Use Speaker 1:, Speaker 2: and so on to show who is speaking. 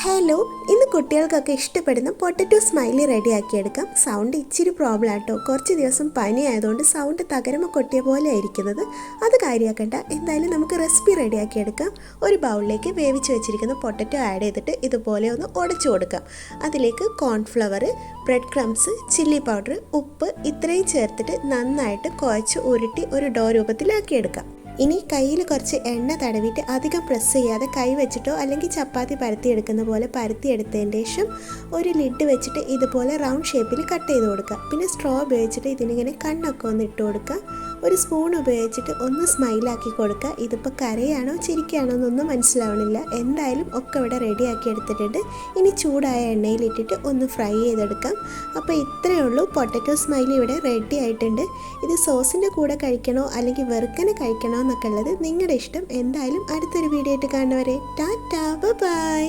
Speaker 1: Hello, ഇന്ന് കുട്ടികൾക്കൊക്കെ ഇഷ്ടപ്പെടുന്ന പൊട്ടറ്റോ സ്മൈലി റെഡിയാക്കിയെടുക്കാം. സൗണ്ട് ഇച്ചിരി പ്രോബ്ലം ആട്ടോ. കുറച്ച് ദിവസം പനി ആയതുകൊണ്ട് സൗണ്ട് തകരമ കൊട്ടിയ പോലെ ആയിരിക്കുന്നത്. അത് കാര്യമാക്കണ്ട. എന്തായാലും നമുക്ക് റെസിപ്പി റെഡിയാക്കിയെടുക്കാം. ഒരു ബൗളിലേക്ക് വേവിച്ച് വെച്ചിരിക്കുന്ന പൊട്ടറ്റോ ആഡ് ചെയ്തിട്ട് ഇതുപോലെ ഒന്ന് ഉടച്ചു കൊടുക്കാം. അതിലേക്ക് cornflour, bread crumbs, chilli powder, ഉപ്പ് ഇത്രയും ചേർത്തിട്ട് നന്നായിട്ട് കുഴച്ച് ഉരുട്ടി ഒരു ഡോ രൂപത്തിലാക്കിയെടുക്കാം. ഇനി കയ്യിൽ കുറച്ച് എണ്ണ തടവിയിട്ട് അധികം പ്രസ് ചെയ്യാതെ കൈ വെച്ചിട്ടോ അല്ലെങ്കിൽ ചപ്പാത്തി പരത്തിയെടുക്കുന്ന പോലെ പരത്തിയെടുത്തതിന് ശേഷം ഒരു ലിഡ് വെച്ചിട്ട് ഇതുപോലെ റൗണ്ട് ഷേപ്പിൽ കട്ട് ചെയ്ത് കൊടുക്കുക. പിന്നെ സ്ട്രോ ഉപയോഗിച്ചിട്ട് ഇതിനിങ്ങനെ കണ്ണൊക്കെ ഒന്ന് ഇട്ട് കൊടുക്കുക. ഒരു സ്പൂൺ ഉപയോഗിച്ചിട്ട് ഒന്ന് സ്മൈലാക്കി കൊടുക്കുക. ഇതിപ്പോൾ കരയാണോ ചിരിക്കുകയാണോ എന്നൊന്നും മനസ്സിലാവണില്ല. എന്തായാലും ഒക്കെ ഇവിടെ റെഡിയാക്കി എടുത്തിട്ടുണ്ട്. ഇനി ചൂടായ എണ്ണയിലിട്ടിട്ട് ഒന്ന് ഫ്രൈ ചെയ്തെടുക്കാം. അപ്പോൾ ഇത്രയേ ഉള്ളൂ. പൊട്ടറ്റോ സ്മൈലി ഇവിടെ റെഡി ആയിട്ടുണ്ട്. ഇത് സോസിൻ്റെ കൂടെ കഴിക്കണോ അല്ലെങ്കിൽ വെറുക്കനെ കഴിക്കണോ എന്നൊക്കെ ഉള്ളത് നിങ്ങളുടെ ഇഷ്ടം. എന്തായാലും അടുത്തൊരു വീഡിയോ ആയിട്ട് കാണുന്നവരെ ടാറ്റാ ബൈ.